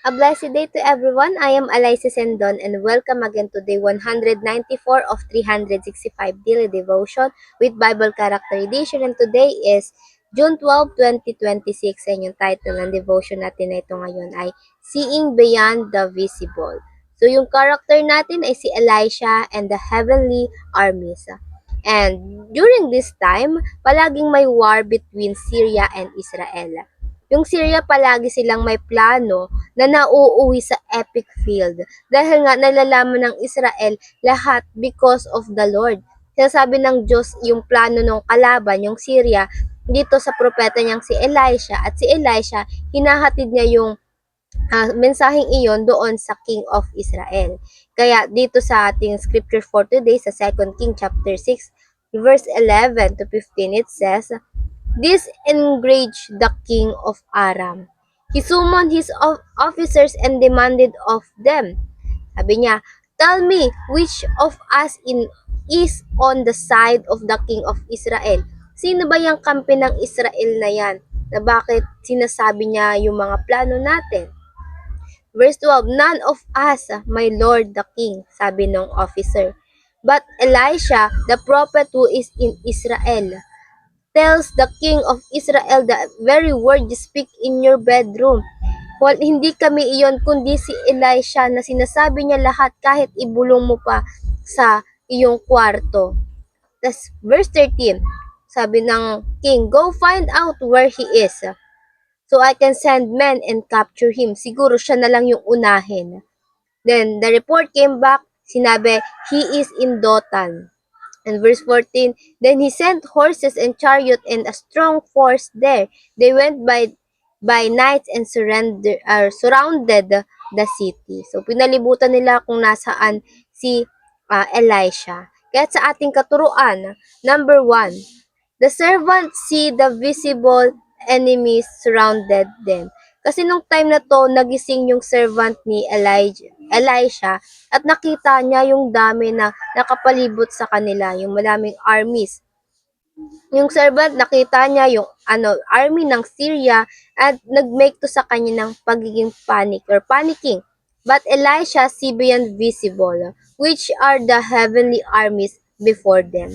A blessed day to everyone. I am Alyssa Sendon and welcome again to day 194 of 365 Daily Devotion with Bible Character Edition. And today is June 12, 2026 and yung title ng devotion natin na ito ngayon ay Seeing Beyond the Visible. So yung character natin ay si Elisha and the Heavenly Armies. And during this time, palaging may war between Syria and Israel. Yung Syria palagi silang may plano na nauuwi sa epic field dahil nga nalalaman ng Israel lahat because of the Lord. Sinasabi ng Diyos yung plano ng kalaban, yung Syria, dito sa propeta niyang si Elisha at si Elisha, hinahatid niya yung mensaheng iyon doon sa King of Israel. Kaya dito sa ating scripture for today sa 2 King chapter 6 verse 11 to 15 it says, "This enraged the king of Aram. He summoned his officers and demanded of them." Sabi niya, "Tell me which of us is on the side of the king of Israel." Sino ba yung kampi ng Israel na yan? Na bakit sinasabi niya yung mga plano natin? Verse 12, "None of us, my lord the king," sabi ng officer. "But Elisha, the prophet who is in Israel, tells the king of Israel the very word you speak in your bedroom." Well, hindi kami iyon kundi si Elisha na sinasabi niya lahat kahit ibulong mo pa sa iyong kwarto. Tas verse 13, sabi ng king, "Go find out where he is, so I can send men and capture him." Siguro siya na lang yung unahin. Then the report came back, sinabi, "He is in Dothan." And verse 14, "Then he sent horses and chariot and a strong force there. They went by night and surrounded the city." So pinalibutan nila kung nasaan si Elisha. Kaya sa ating katuruan, number 1, the servants see the visible enemies surrounded them. Kasi nung time na to, nagising yung servant ni Elisha at nakita niya yung dami na nakapalibot sa kanila, yung maraming armies. Yung servant, nakita niya yung army ng Syria at nag-make to sa kanya ng pagiging panic or panicking. But Elisha see beyond visible, which are the heavenly armies before them.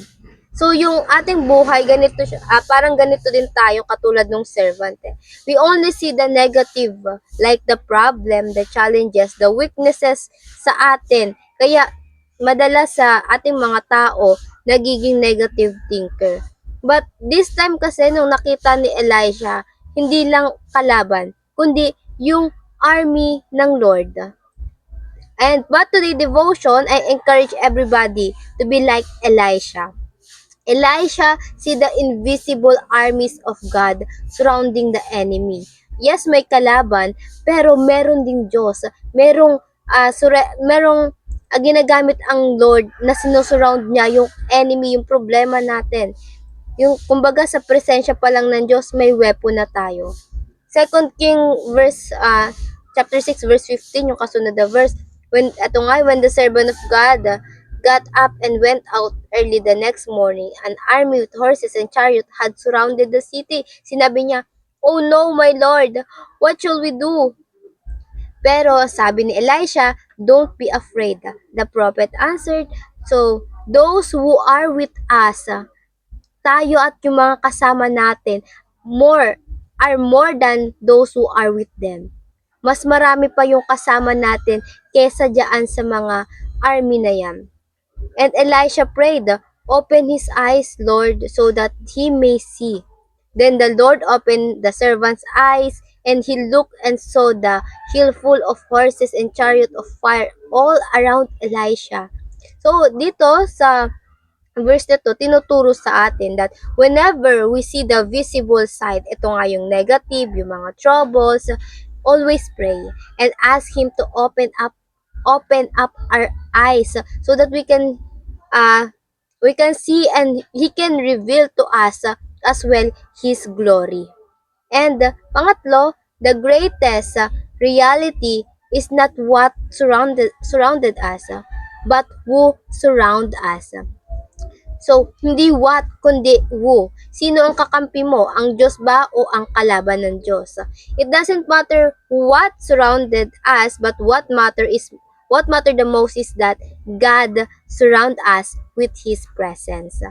So yung ating buhay, ganito siya, parang ganito din tayo katulad ng servant. We only see the negative, like the problem, the challenges, the weaknesses sa atin. Kaya madalas sa ating mga tao, nagiging negative thinker. But this time kasi nung nakita ni Elisha, hindi lang kalaban, kundi yung army ng Lord. And but today devotion, I encourage everybody to be like Elisha. Elisha see the invisible armies of God surrounding the enemy. Yes, may kalaban, pero meron ding Diyos. Merong ginagamit ang Lord na sinusurround niya yung enemy, yung problema natin. Yung kumbaga sa presensya pa lang ng Diyos, may weapon na tayo. 2 King chapter 6 verse 15 yung kasunod na verse. When the servant of God got up and went out early the next morning, an army with horses and chariot had surrounded the city. Sinabi niya, "Oh no, my lord, what shall we do?" Pero sabi ni Elisha, "Don't be afraid." The prophet answered, "So those who are with us, tayo at yung mga kasama natin, are more than those who are with them." Mas marami pa yung kasama natin kesa diyan sa mga army na yan. And Elisha prayed, "Open his eyes, Lord, so that he may see." Then the Lord opened the servant's eyes, and he looked and saw the hill full of horses and chariot of fire all around Elisha. So dito sa verse na to, tinuturo sa atin that whenever we see the visible side, ito nga yung negative, yung mga troubles, always pray and ask Him to open up our eyes so that we can see and He can reveal to us as well His glory. And pangatlo, the greatest reality is not what surrounded us, but who surround us. So, hindi what, kundi who. Sino ang kakampi mo? Ang Diyos ba o ang kalaban ng Diyos? It doesn't matter what surrounded us, but what matter the most is that God surround us with His presence.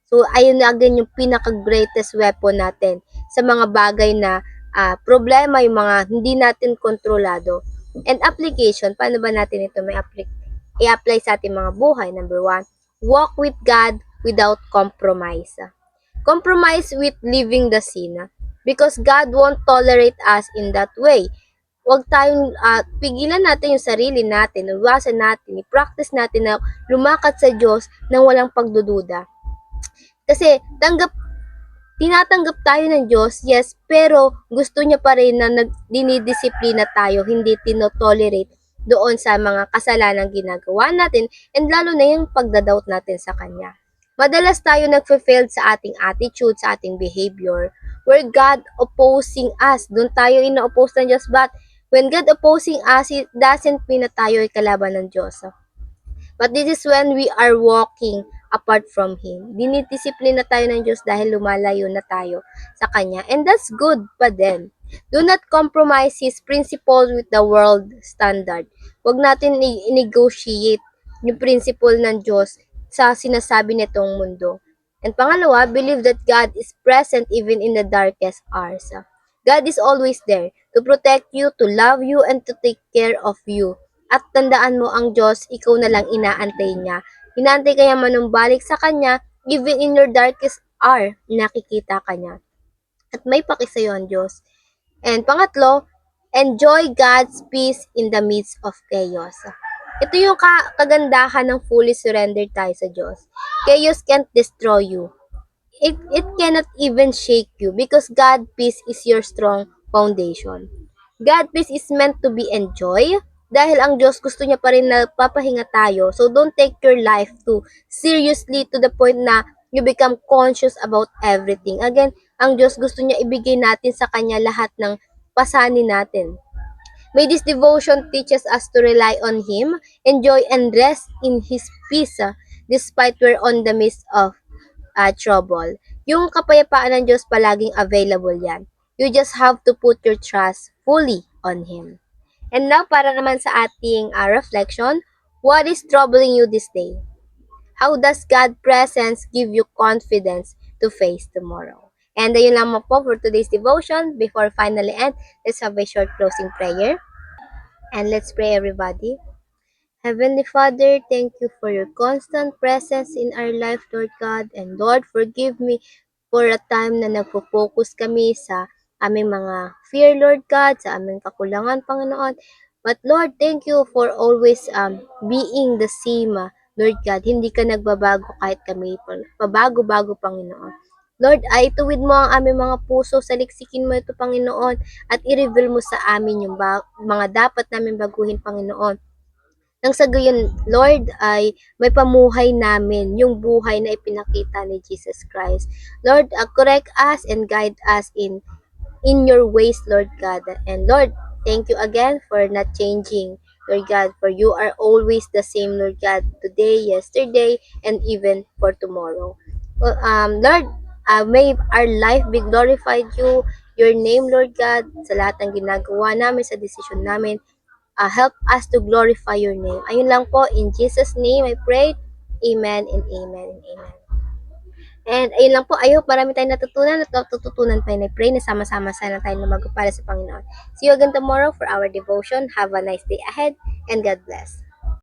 So, ayun na again yung pinaka-greatest weapon natin sa mga bagay na problema, yung mga hindi natin kontrolado. And application, paano ba natin ito i-apply sa ating mga buhay? Number one, walk with God without compromise. Compromise with living the sin. Because God won't tolerate us in that way. Huwag tayong pigilan natin yung sarili natin, iwasan natin, i-practice natin na lumakad sa Diyos nang walang pagdududa. Kasi tinatanggap tayo ng Diyos, yes, pero gusto niya pa rin na dinidisiplina tayo, hindi tinotolerate doon sa mga kasalanang ginagawa natin and lalo na yung pagdadoubt natin sa Kanya. Madalas tayo nagfe-fail sa ating attitude, sa ating behavior, where God opposing us. Doon tayo ina-oppose ng Diyos, but when God opposing us, it doesn't mean na tayo ay kalaban ng Diyos. But this is when we are walking apart from Him. Dinidisiplina tayo ng Diyos dahil lumalayo na tayo sa Kanya. And that's good pa din. Do not compromise His principles with the world standard. Huwag natin i-negotiate yung principle ng Diyos sa sinasabi nitong mundo. And pangalawa, believe that God is present even in the darkest hours. God is always there to protect you, to love you, and to take care of you. At tandaan mo ang Diyos, ikaw na lang inaantay niya. Inaantay kaya manumbalik sa Kanya, even in your darkest hour, nakikita ka niya. At may paki sa'yo ang Diyos. And pangatlo, enjoy God's peace in the midst of chaos. Ito yung kagandahan ng fully surrender tayo sa Diyos. Chaos can't destroy you. It cannot even shake you because God peace is your strong foundation. God peace is meant to be enjoyed dahil ang Diyos gusto niya pa rin na papahinga tayo. So don't take your life too seriously to the point na you become conscious about everything. Again, ang Diyos gusto niya ibigay natin sa Kanya lahat ng pasanin natin. May this devotion teaches us to rely on Him, enjoy and rest in His peace despite we're on the midst of trouble. Yung kapayapaan ng Diyos palaging available yan. You just have to put your trust fully on Him. And now, para naman sa ating reflection, what is troubling you this day? How does God's presence give you confidence to face tomorrow? And ayun lang po for today's devotion. Before finally end, let's have a short closing prayer. And let's pray everybody. Heavenly Father, thank you for your constant presence in our life, Lord God. And Lord, forgive me for a time na nagpo-focus kami sa aming mga fear, Lord God, sa aming kakulangan, Panginoon. But Lord, thank you for always being the same, Lord God. Hindi ka nagbabago kahit kami pabago-bago, Panginoon. Lord, ay ituwid mo ang aming mga puso, saliksikin mo ito, Panginoon, at i-reveal mo sa amin yung mga dapat namin baguhin, Panginoon. Nang sa gayon, Lord, ay may pamuhay namin yung buhay na ipinakita ni Jesus Christ. Lord, correct us and guide us in your ways, Lord God. And Lord, thank you again for not changing, Lord God, for you are always the same, Lord God, today, yesterday, and even for tomorrow. Well, Lord, may our life be glorified your name, Lord God, sa lahat ng ginagawa namin, sa decision namin. Help us to glorify your name. Ayun lang po, in Jesus' name I pray. Amen and amen and amen. And ayun lang po, I hope marami tayong natutunan at tututunan tayo na pray na sama-sama sana tayo lumago para sa Panginoon. See you again tomorrow for our devotion. Have a nice day ahead and God bless.